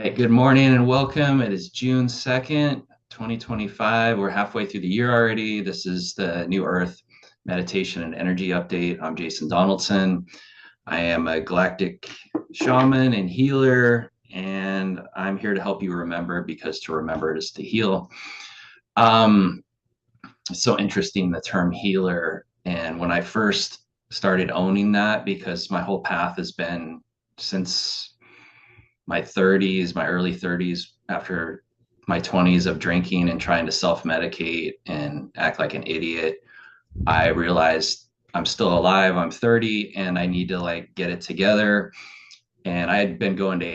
right, good morning and welcome. It is June 2nd, 2025. We're halfway through the year already. This is the New Earth Meditation and Energy Update. I'm Jason Donaldson. I am a galactic shaman and healer, and I'm here to help you remember because to remember is to heal. Um, it's so interesting, the term healer. And when I first started owning that, because my whole path has been since my 30s, my early 30s, after my 20s of drinking and trying to self-medicate and act like an idiot, I realized I'm still alive. I'm 30 and I need to like get it together. And I had been going to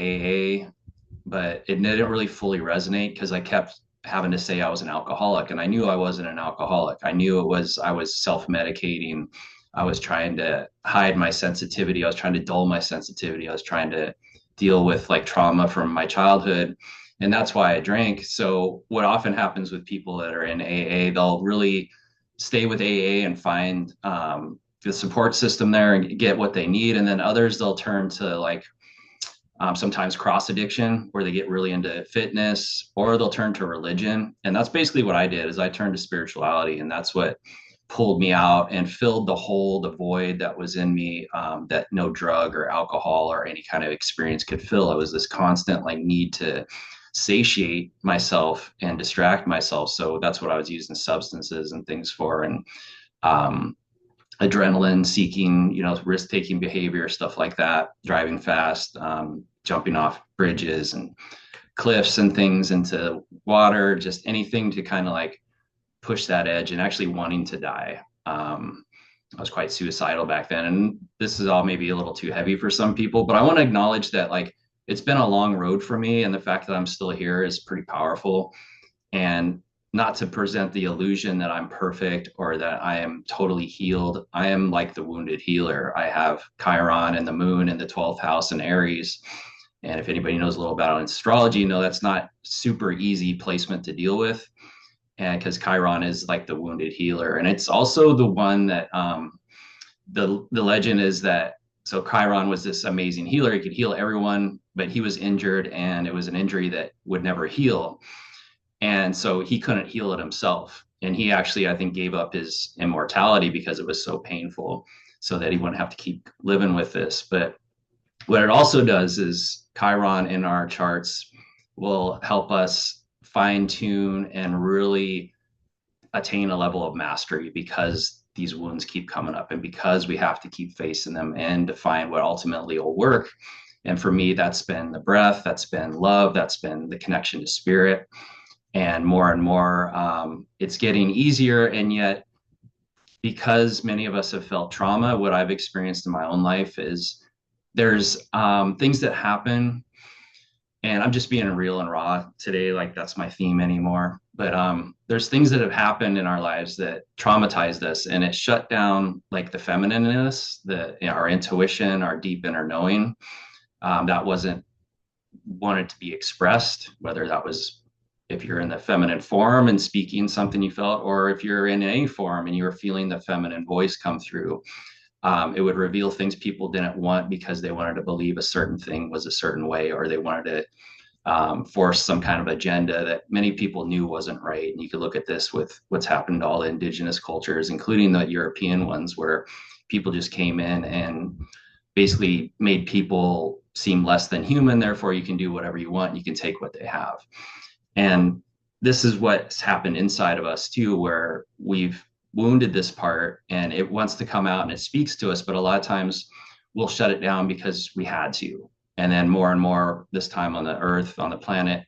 AA, but it didn't really fully resonate because I kept having to say I was an alcoholic. And I knew I wasn't an alcoholic. I knew I was self-medicating. I was trying to hide my sensitivity. I was trying to dull my sensitivity. I was trying to deal with like trauma from my childhood. And that's why I drank. So what often happens with people that are in AA, they'll really stay with AA and find the support system there and get what they need. And then others, they'll turn to like sometimes cross addiction where they get really into fitness, or they'll turn to religion. And that's basically what I did. Is I turned to spirituality, and that's what pulled me out and filled the hole, the void that was in me, that no drug or alcohol or any kind of experience could fill. It was this constant like need to satiate myself and distract myself. So that's what I was using substances and things for. And um, adrenaline seeking, risk taking behavior, stuff like that, driving fast, jumping off bridges and cliffs and things into water, just anything to kind of like push that edge and actually wanting to die. I was quite suicidal back then. And this is all maybe a little too heavy for some people, but I want to acknowledge that like it's been a long road for me. And the fact that I'm still here is pretty powerful. And not to present the illusion that I'm perfect or that I am totally healed. I am like the wounded healer. I have Chiron and the moon in the 12th house in Aries. And if anybody knows a little about astrology, you know that's not super easy placement to deal with. And because Chiron is like the wounded healer. And it's also the one that the legend is that so Chiron was this amazing healer. He could heal everyone, but he was injured and it was an injury that would never heal. And so he couldn't heal it himself. And he actually, I think, gave up his immortality because it was so painful so that he wouldn't have to keep living with this. But what it also does is Chiron in our charts will help us fine tune and really attain a level of mastery because these wounds keep coming up and because we have to keep facing them and define what ultimately will work. And for me, that's been the breath, that's been love, that's been the connection to spirit. And more, it's getting easier. And yet, because many of us have felt trauma, what I've experienced in my own life is there's things that happen, and I'm just being real and raw today, like that's my theme anymore. But there's things that have happened in our lives that traumatized us, and it shut down like the feminineness, our intuition, our deep inner knowing that wasn't wanted to be expressed, whether that was if you're in the feminine form and speaking something you felt, or if you're in any form and you were feeling the feminine voice come through. It would reveal things people didn't want because they wanted to believe a certain thing was a certain way, or they wanted to force some kind of agenda that many people knew wasn't right. And you could look at this with what's happened to all the indigenous cultures, including the European ones, where people just came in and basically made people seem less than human. Therefore, you can do whatever you want. You can take what they have. And this is what's happened inside of us too, where we've wounded this part and it wants to come out and it speaks to us. But a lot of times we'll shut it down because we had to. And then more and more this time on the earth, on the planet,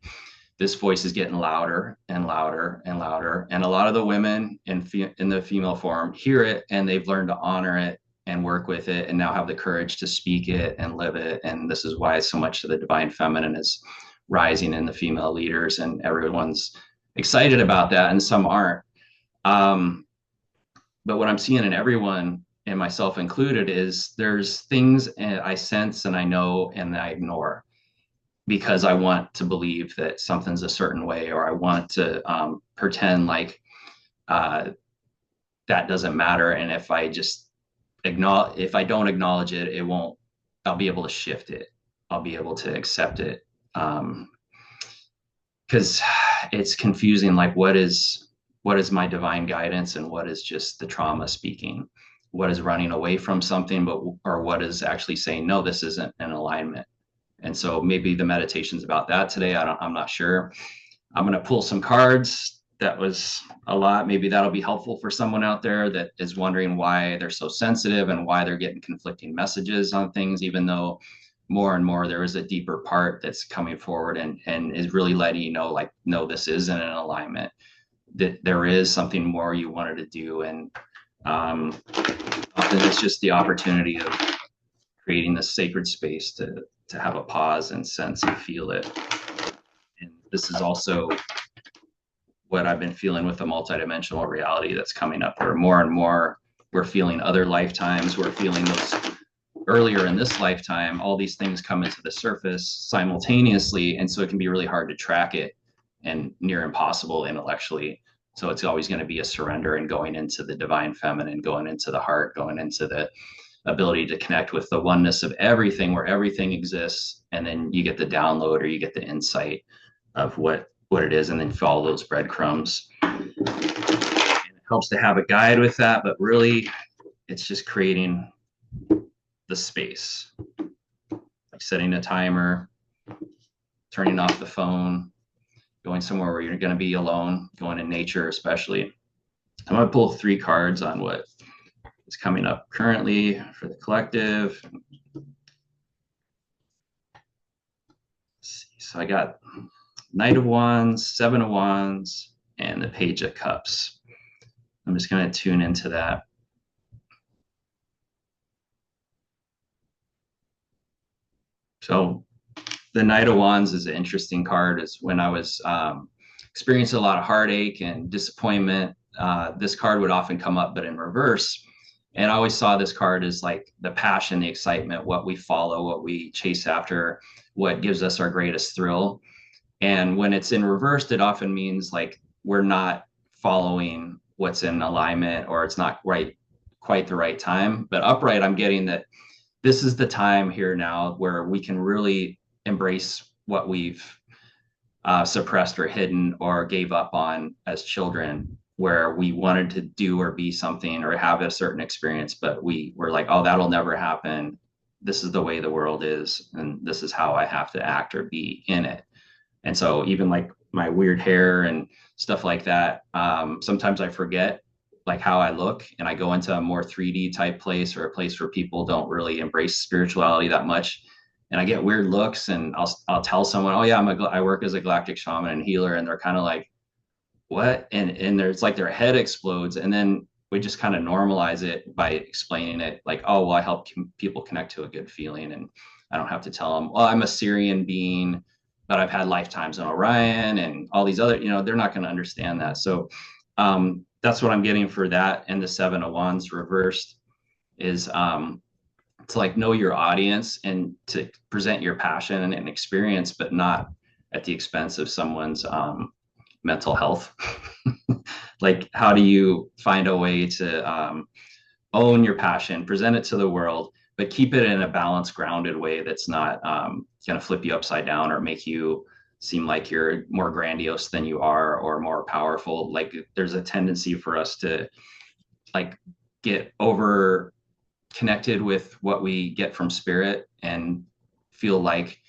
this voice is getting louder and louder and louder. And a lot of the women in the female form hear it and they've learned to honor it and work with it and now have the courage to speak it and live it. And this is why so much of the divine feminine is rising in the female leaders, and everyone's excited about that and some aren't. But what I'm seeing in everyone, and myself included, is there's things I sense and I know and I ignore because I want to believe that something's a certain way, or I want to pretend like that doesn't matter. And if I just if I don't acknowledge it, it won't, I'll be able to shift it. I'll be able to accept it. because it's confusing, like what is my divine guidance and what is just the trauma speaking, what is running away from something, but or what is actually saying no, this isn't in alignment. And so maybe the meditation's about that today. I'm not sure. I'm going to pull some cards. That was a lot. Maybe that'll be helpful for someone out there that is wondering why they're so sensitive and why they're getting conflicting messages on things, even though more and more there is a deeper part that's coming forward and is really letting you know, like, no, this isn't in alignment, that there is something more you wanted to do. And often it's just the opportunity of creating this sacred space to have a pause and sense and feel it. And this is also what I've been feeling with the multidimensional reality that's coming up, where more and more we're feeling other lifetimes, we're feeling those earlier in this lifetime, all these things come into the surface simultaneously. And so it can be really hard to track it and near impossible intellectually. So it's always going to be a surrender and going into the divine feminine, going into the heart, going into the ability to connect with the oneness of everything, where everything exists. And then you get the download or you get the insight of what it is, and then follow those breadcrumbs. And it helps to have a guide with that, but really it's just creating the space, like setting a timer, turning off the phone, going somewhere where you're going to be alone, going in nature especially. I'm going to pull 3 cards on what is coming up currently for the collective. So I got Knight of Wands, 7 of Wands, and the Page of Cups. I'm just going to tune into that. So the Knight of Wands is an interesting card. It's when I was experiencing a lot of heartache and disappointment. This card would often come up, but in reverse. And I always saw this card as like the passion, the excitement, what we follow, what we chase after, what gives us our greatest thrill. And when it's in reversed, it often means like we're not following what's in alignment, or it's not quite the right time. But upright, I'm getting that this is the time here now where we can really embrace what we've suppressed or hidden or gave up on as children, where we wanted to do or be something or have a certain experience, but we were like, oh, that'll never happen. This is the way the world is, and this is how I have to act or be in it. And so even like my weird hair and stuff like that, sometimes I forget like how I look, and I go into a more 3D type place, or a place where people don't really embrace spirituality that much. And I get weird looks, and I'll tell someone, oh yeah, I work as a galactic shaman and healer. And they're kind of like, what? And there's like their head explodes. And then we just kind of normalize it by explaining it like, oh, well, I help people connect to a good feeling. And I don't have to tell them, well, I'm a Syrian being, but I've had lifetimes in Orion and all these other, they're not going to understand that. So that's what I'm getting for that. And the 7 of Wands reversed is to like know your audience and to present your passion and experience, but not at the expense of someone's mental health. Like, how do you find a way to own your passion, present it to the world, but keep it in a balanced, grounded way that's not going to flip you upside down or make you seem like you're more grandiose than you are or more powerful. Like, there's a tendency for us to like get over connected with what we get from spirit and feel like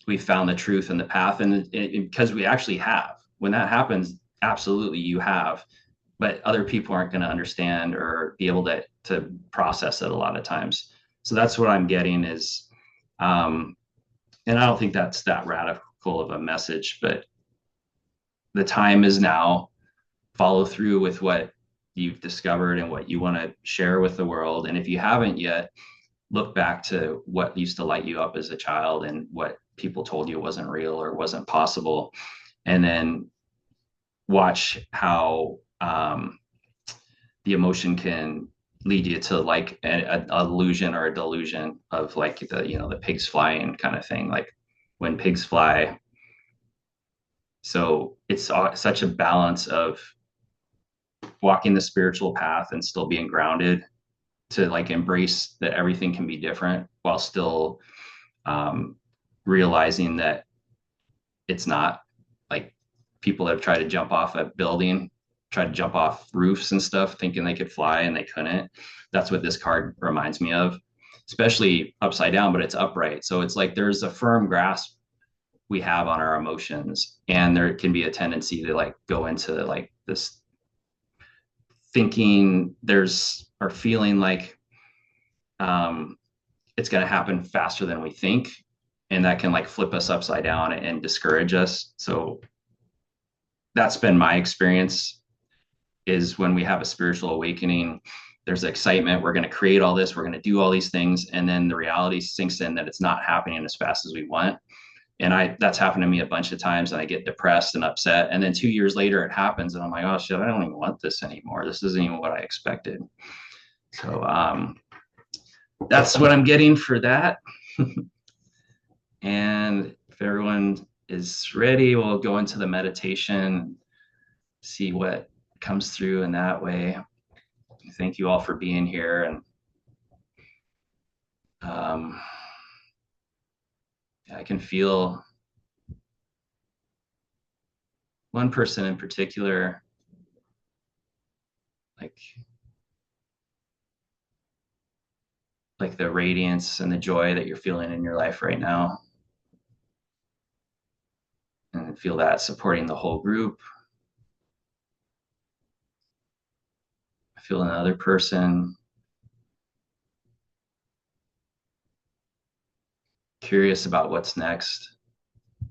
we found the truth and the path. And because we actually have, when that happens, absolutely you have, but other people aren't going to understand or be able to process it a lot of times. So that's what I'm getting is, and I don't think that's that radical of a message, but the time is now. Follow through with what you've discovered and what you want to share with the world. And if you haven't yet, look back to what used to light you up as a child and what people told you wasn't real or wasn't possible. And then watch how the emotion can lead you to like an illusion or a delusion of like the pigs flying kind of thing, like when pigs fly. So it's such a balance of walking the spiritual path and still being grounded, to like embrace that everything can be different while still realizing that it's not like people have tried to jump off a building, try to jump off roofs and stuff, thinking they could fly and they couldn't. That's what this card reminds me of, especially upside down, but it's upright. So it's like there's a firm grasp we have on our emotions, and there can be a tendency to like go into like this thinking there's or feeling like um, it's going to happen faster than we think, and that can like flip us upside down and discourage us. So that's been my experience, is when we have a spiritual awakening, there's excitement, we're going to create all this, we're going to do all these things, and then the reality sinks in that it's not happening as fast as we want. And that's happened to me a bunch of times, and I get depressed and upset, and then 2 years later it happens and I'm like, oh shit, I don't even want this anymore, this isn't even what I expected. So that's what I'm getting for that. And if everyone is ready, we'll go into the meditation, see what comes through in that way. Thank you all for being here. And I can feel one person in particular, like the radiance and the joy that you're feeling in your life right now, and feel that supporting the whole group. I feel another person curious about what's next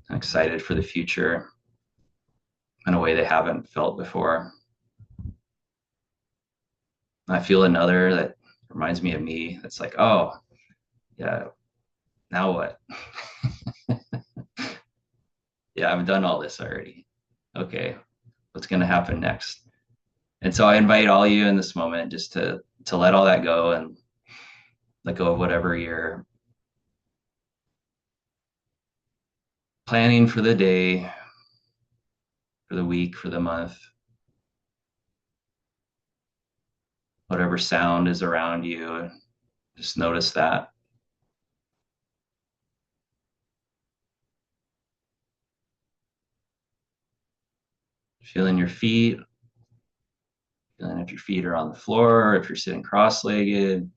and excited for the future in a way they haven't felt before. I feel another that reminds me of me. That's like, oh, yeah, now what? Yeah, I've done all this already. Okay, what's going to happen next? And so I invite all you in this moment just to let all that go and let go of whatever you're planning for the day, for the week, for the month, whatever sound is around you. Just notice that. Feeling your feet, feeling if your feet are on the floor, if you're sitting cross-legged.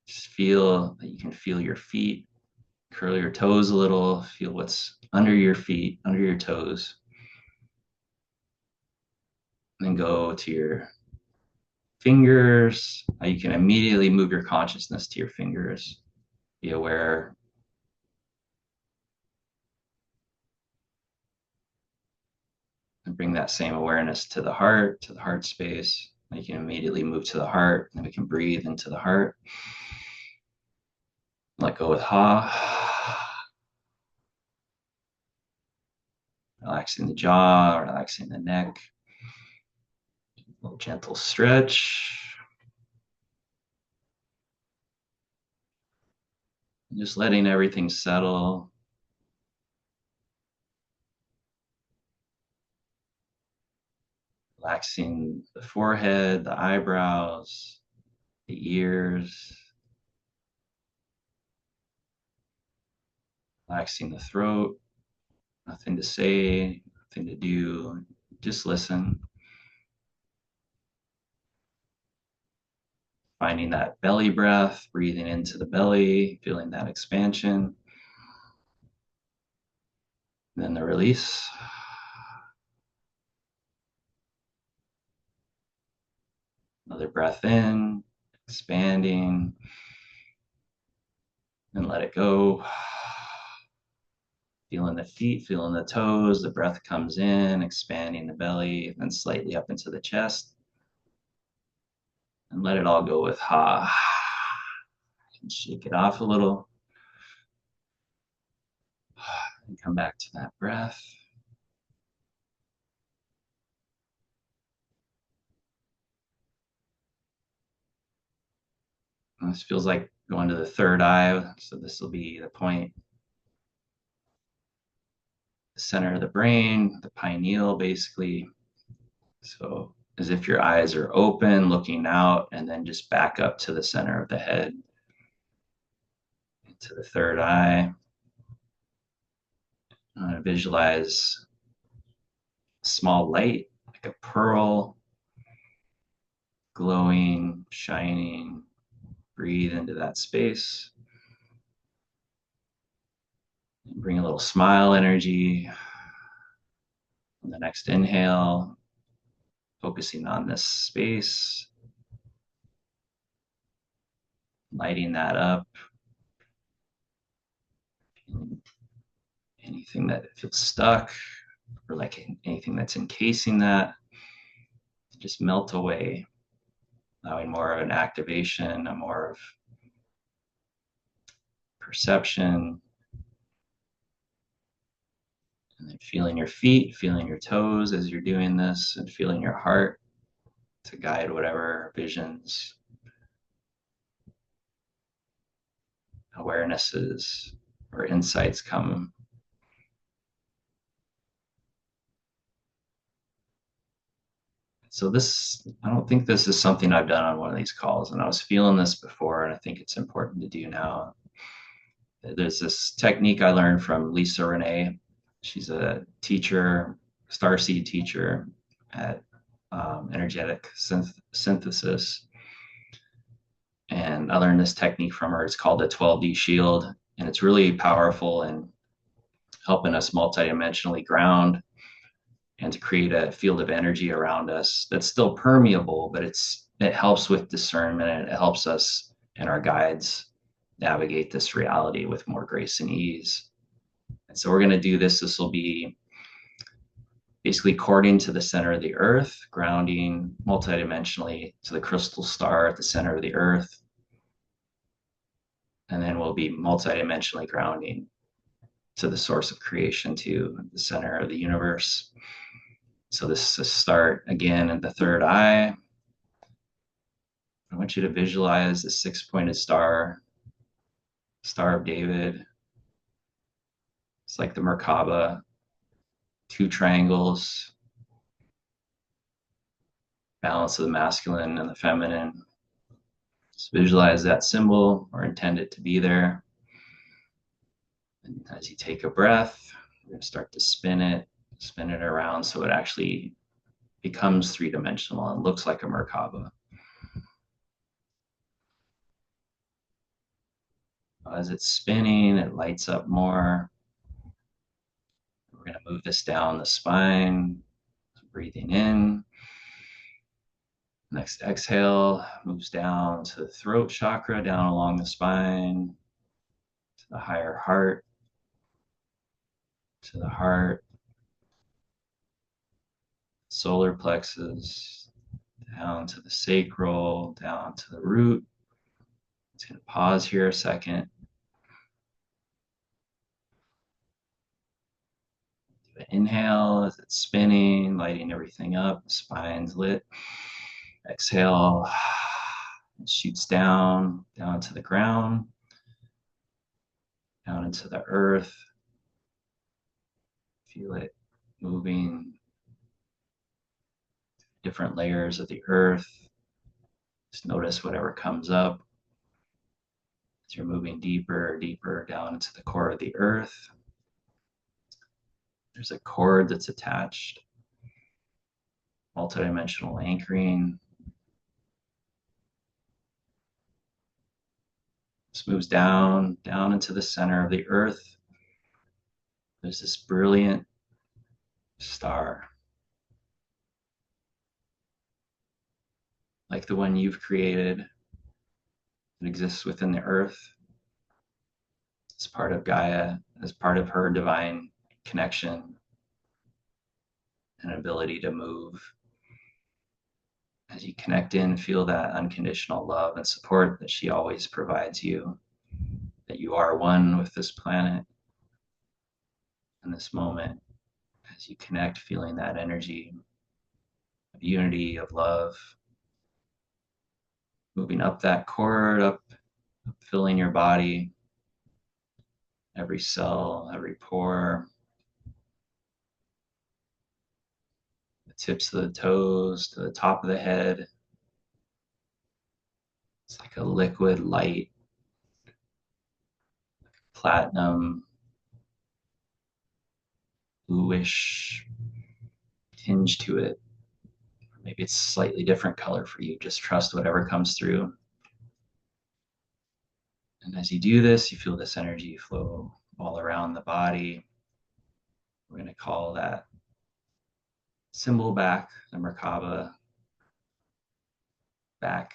Just feel that you can feel your feet. Curl your toes a little, feel what's under your feet, under your toes. And then go to your fingers. You can immediately move your consciousness to your fingers. Be aware. And bring that same awareness to the heart space. You can immediately move to the heart, and we can breathe into the heart. Let go with ha. Relaxing the jaw, relaxing the neck. A little gentle stretch. And just letting everything settle. Relaxing the forehead, the eyebrows, the ears. Relaxing the throat. Nothing to say, nothing to do. Just listen. Finding that belly breath, breathing into the belly, feeling that expansion. And then the release. Another breath in, expanding, and let it go. Feeling the feet, feeling the toes, the breath comes in, expanding the belly, then slightly up into the chest. And let it all go with ha. And shake it off a little. And come back to that breath. And this feels like going to the third eye. So this will be the point, the center of the brain, the pineal, basically. So as if your eyes are open, looking out, and then just back up to the center of the head, to the third eye. I'm going to visualize a small light, like a pearl, glowing, shining. Breathe into that space. Bring a little smile energy. On the next inhale, focusing on this space, lighting that up. Anything that feels stuck or like anything that's encasing that, just melt away, allowing more of an activation, a more of perception. And then feeling your feet, feeling your toes as you're doing this, and feeling your heart to guide whatever visions, awarenesses, or insights come. So this, I don't think this is something I've done on one of these calls, and I was feeling this before, and I think it's important to do now. There's this technique I learned from Lisa Renee. She's a teacher, starseed teacher at energetic synthesis. And I learned this technique from her. It's called the 12D shield. And it's really powerful in helping us multidimensionally ground and to create a field of energy around us that's still permeable, but it helps with discernment, and it helps us and our guides navigate this reality with more grace and ease. And so we're going to do this. This will be basically cording to the center of the earth, grounding multidimensionally to the crystal star at the center of the earth. And then we'll be multidimensionally grounding to the source of creation, to the center of the universe. So this is a start again in the third eye. I want you to visualize the six-pointed star, Star of David. It's like the Merkaba, two triangles, balance of the masculine and the feminine. Just visualize that symbol or intend it to be there. And as you take a breath, you're going to start to spin it around so it actually becomes three-dimensional and looks like a Merkaba. As it's spinning, it lights up more. We're going to move this down the spine, breathing in. Next exhale moves down to the throat chakra, down along the spine, to the higher heart, to the heart, solar plexus, down to the sacral, down to the root. It's going to pause here a second. Do an inhale as it's spinning, lighting everything up, the spine's lit. Exhale, it shoots down to the ground, down into the earth. Feel it moving, different layers of the earth. Just notice whatever comes up as you're moving deeper, deeper down into the core of the earth. There's a cord that's attached, multidimensional anchoring. This moves down into the center of the earth. There's this brilliant star, like the one you've created. It exists within the earth. It's part of Gaia, as part of her divine connection and ability to move. As you connect in, feel that unconditional love and support that she always provides you, that you are one with this planet in this moment. As you connect, feeling that energy of unity, of love, moving up that cord, up filling your body, every cell, every pore, the tips of the toes to the top of the head. It's like a liquid light platinum, bluish tinge to it. Maybe it's a slightly different color for you. Just trust whatever comes through. And as you do this, you feel this energy flow all around the body. We're going to call that symbol back, the Merkaba, back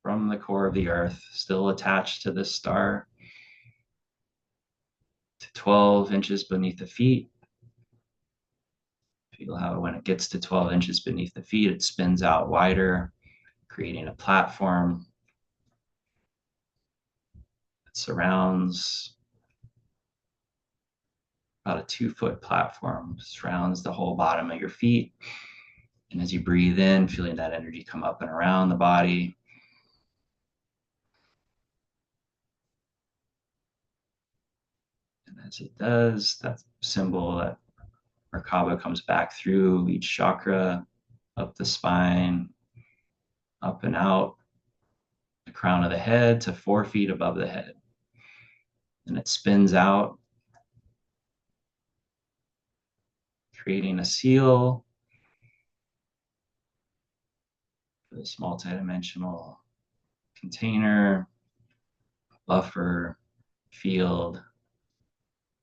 from the core of the earth, still attached to this star, to 12 inches beneath the feet. Feel how when it gets to 12 inches beneath the feet, it spins out wider, creating a platform that surrounds about a 2-foot platform, surrounds the whole bottom of your feet. And as you breathe in, feeling that energy come up and around the body. And as it does, that symbol, that Merkaba comes back through each chakra, up the spine, up and out, the crown of the head to 4 feet above the head. And it spins out, creating a seal for this multidimensional container, buffer, field,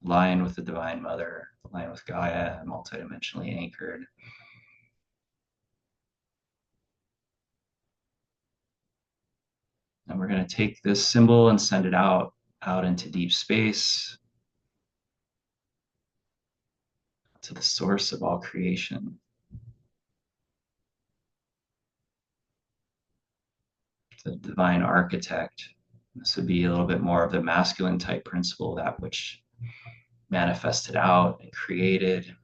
line with the Divine Mother, line with Gaia, multidimensionally anchored. And we're going to take this symbol and send it out into deep space, to the source of all creation. The divine architect. This would be a little bit more of the masculine type principle, that which manifested out and created.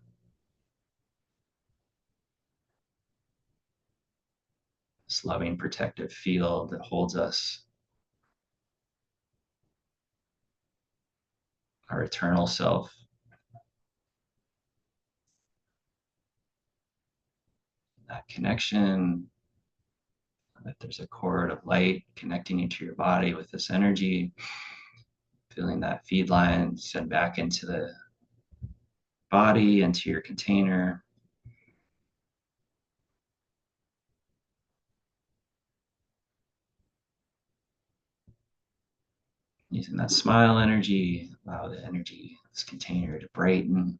This loving, protective field that holds us, our eternal self. That connection, that there's a cord of light connecting you to your body with this energy, feeling that feed line send back into the body, into your container. Using that smile energy, allow the energy, this container to brighten,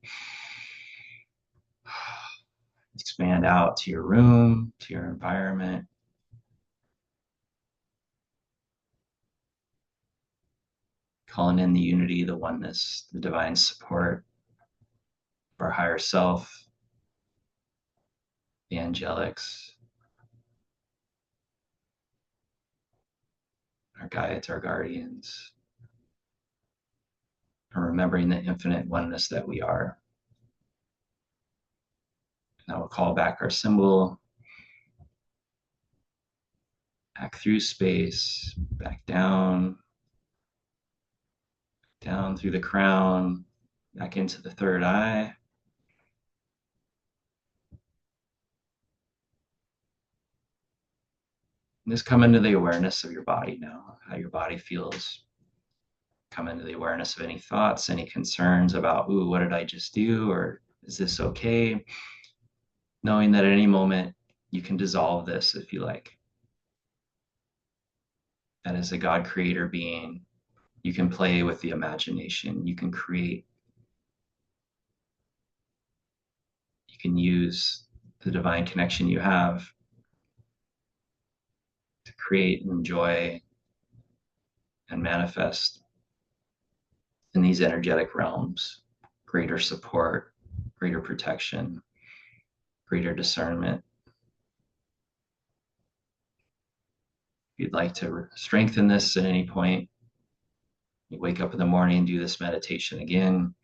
expand out to your room, to your environment. Calling in the unity, the oneness, the divine support of our higher self, the angelics, our guides, our guardians, and remembering the infinite oneness that we are. Now we'll call back our symbol, back through space, back down through the crown, back into the third eye. And just come into the awareness of your body now, how your body feels. Come into the awareness of any thoughts, any concerns about, ooh, what did I just do? Or is this okay? Knowing that at any moment you can dissolve this if you like. That as a God creator being, you can play with the imagination, you can create, you can use the divine connection you have to create and enjoy and manifest in these energetic realms greater support, greater protection, greater discernment. If you'd like to strengthen this at any point, you wake up in the morning and do this meditation again.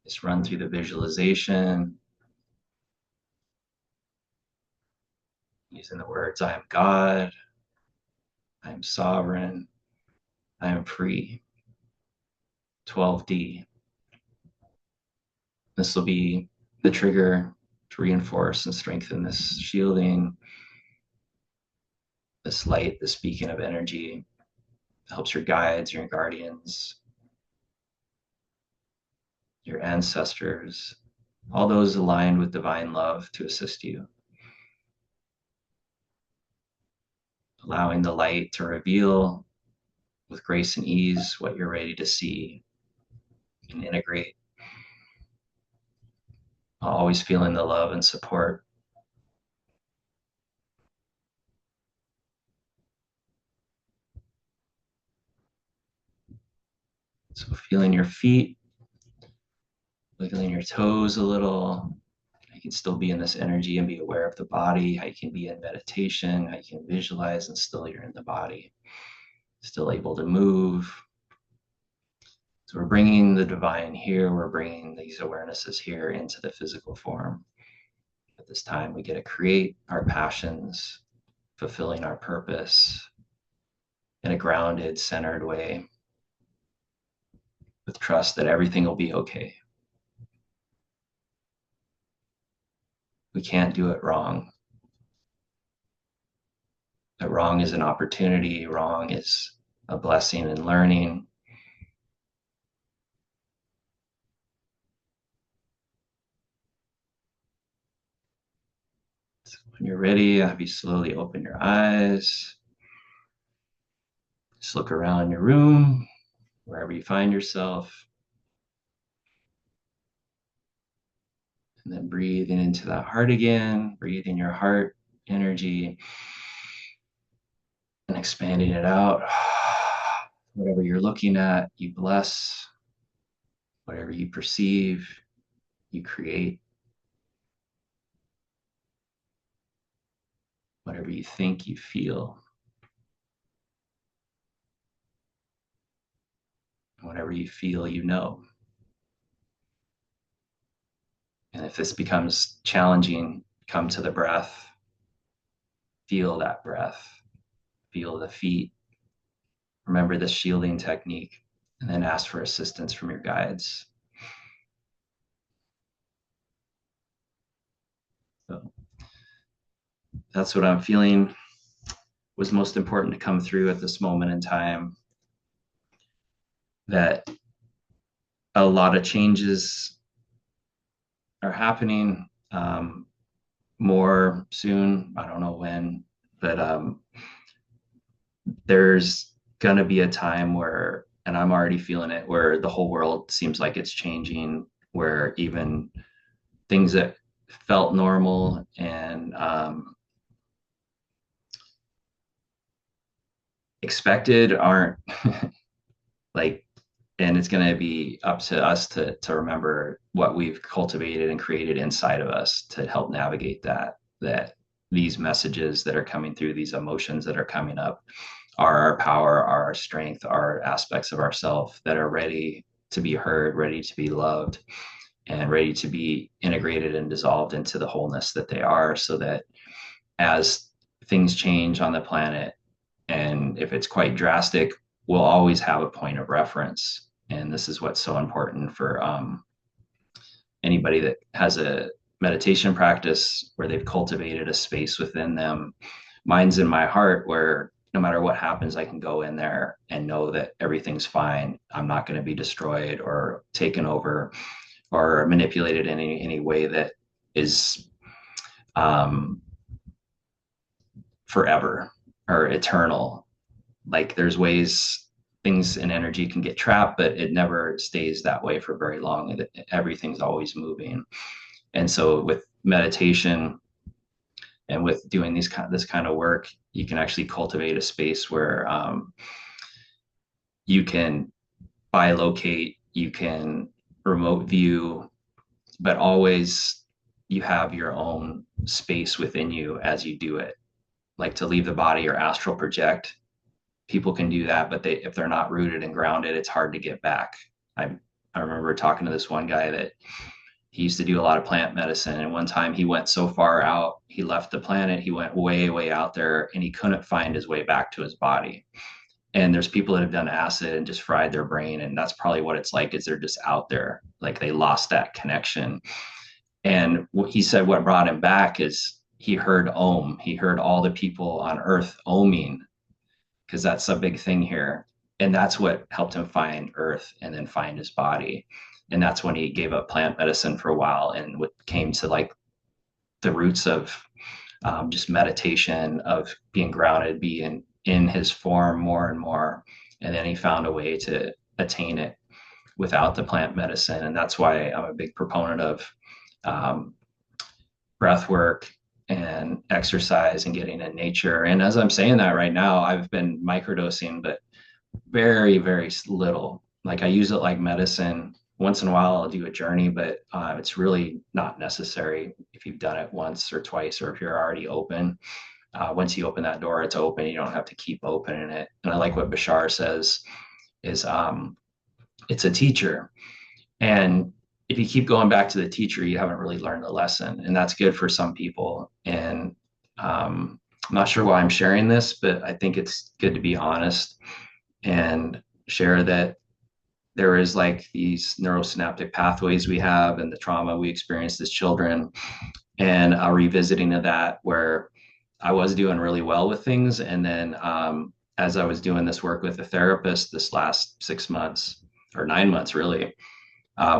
Just run through the visualization using the words, I am God, I am sovereign, I am free. 12D. This will be the trigger to reinforce and strengthen this shielding, this light, this beacon of energy helps your guides, your guardians, your ancestors, all those aligned with divine love to assist you, allowing the light to reveal with grace and ease what you're ready to see and integrate, always feeling the love and support. So feeling your feet, wiggling your toes a little. You can still be in this energy and be aware of the body. How you can be in meditation, how you can visualize and still you're in the body, still able to move. So we're bringing the divine here. We're bringing these awarenesses here into the physical form. At this time, we get to create our passions, fulfilling our purpose in a grounded, centered way with trust that everything will be okay. We can't do it wrong. That wrong is an opportunity, wrong is a blessing and learning. So when you're ready, I'll have you slowly open your eyes. Just look around your room, wherever you find yourself. And then breathing into that heart again, breathing your heart energy and expanding it out. Whatever you're looking at, you bless. Whatever you perceive, you create. Whatever you think, you feel. Whatever you feel, you know. And if this becomes challenging, come to the breath. Feel that breath. Feel the feet. Remember this shielding technique, and then ask for assistance from your guides. So that's what I'm feeling was most important to come through at this moment in time. That a lot of changes are happening, more soon. I don't know when, but there's going to be a time where, and I'm already feeling it, where the whole world seems like it's changing, where even things that felt normal and expected aren't like, and it's going to be up to us to remember what we've cultivated and created inside of us to help navigate that these messages that are coming through, these emotions that are coming up, are our power, are our strength, are aspects of ourself that are ready to be heard, ready to be loved, and ready to be integrated and dissolved into the wholeness that they are, so that as things change on the planet, and if it's quite drastic, we'll always have a point of reference. And this is what's so important for anybody that has a meditation practice where they've cultivated a space within them. Mine's in my heart where no matter what happens, I can go in there and know that everything's fine. I'm not going to be destroyed or taken over or manipulated in any way that is forever or eternal. Like there's ways things in energy can get trapped, but it never stays that way for very long. Everything's always moving. And so with meditation and with doing this kind of work, you can actually cultivate a space where you can bilocate, you can remote view, but always you have your own space within you as you do it. Like to leave the body or astral project, people can do that, but if they're not rooted and grounded, it's hard to get back. I remember talking to this one guy that he used to do a lot of plant medicine, and one time he went so far out, he left the planet, he went way out there, and he couldn't find his way back to his body. And there's people that have done acid and just fried their brain, and that's probably what it's like, is they're just out there, like they lost that connection. And he said what brought him back is he heard Om. He heard all the people on earth oming, because that's a big thing here. And that's what helped him find earth and then find his body. And that's when he gave up plant medicine for a while and came to like the roots of just meditation, of being grounded, being in his form more and more. And then he found a way to attain it without the plant medicine. And that's why I'm a big proponent of um, breath work and exercise and getting in nature. And as I'm saying that right now, I've been microdosing, but very, very little. Like I use it like medicine. Once in a while, I'll do a journey, but it's really not necessary if you've done it once or twice, or if you're already open. Once you open that door, it's open. You don't have to keep opening it. And I like what Bashar says is it's a teacher. And if you keep going back to the teacher, you haven't really learned the lesson. And that's good for some people. And I'm not sure why I'm sharing this, but I think it's good to be honest and share that there is like these neurosynaptic pathways we have and the trauma we experienced as children, and a revisiting of that where I was doing really well with things. And then as I was doing this work with a therapist this last 6 months or 9 months, really,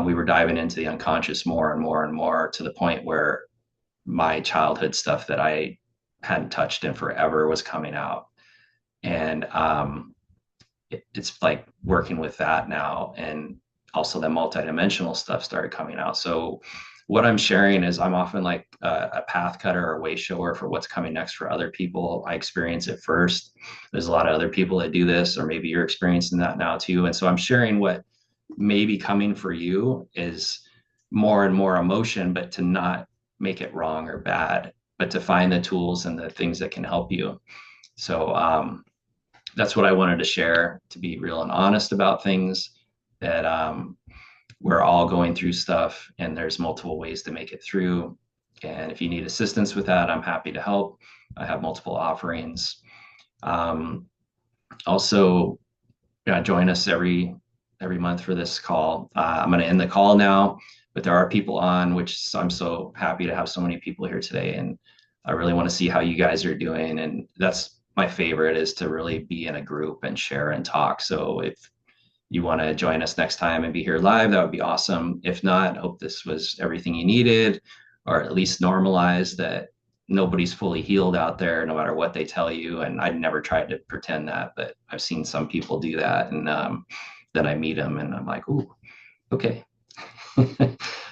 we were diving into the unconscious more and more and more to the point where my childhood stuff that I hadn't touched in forever was coming out. And it's like working with that now. And also the multidimensional stuff started coming out. So what I'm sharing is I'm often like a path cutter or a way shower for what's coming next for other people. I experience it first. There's a lot of other people that do this, or maybe you're experiencing that now too. And so I'm sharing what may be coming for you is more and more emotion, but to not make it wrong or bad, but to find the tools and the things that can help you. So that's what I wanted to share, to be real and honest about things, that we're all going through stuff and there's multiple ways to make it through. And if you need assistance with that, I'm happy to help. I have multiple offerings. Also, join us every month for this call. I'm going to end the call now, but there are people on, which I'm so happy to have so many people here today. And I really want to see how you guys are doing. And that's my favorite, is to really be in a group and share and talk. So if you want to join us next time and be here live, that would be awesome. If not, I hope this was everything you needed, or at least normalize that nobody's fully healed out there, no matter what they tell you. And I never tried to pretend that, but I've seen some people do that. And then I meet them and I'm like, ooh, okay.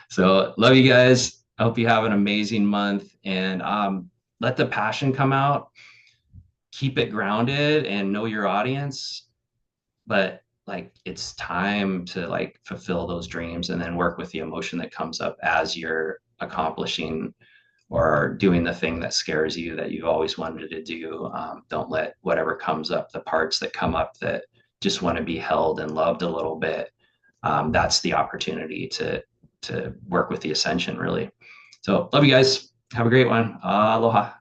So love you guys. I hope you have an amazing month, and let the passion come out. Keep it grounded and know your audience, but like it's time to like fulfill those dreams, and then work with the emotion that comes up as you're accomplishing or doing the thing that scares you that you've always wanted to do. Don't let whatever comes up, the parts that come up that just want to be held and loved a little bit. That's the opportunity to work with the ascension, really. So love you guys. Have a great one. Aloha.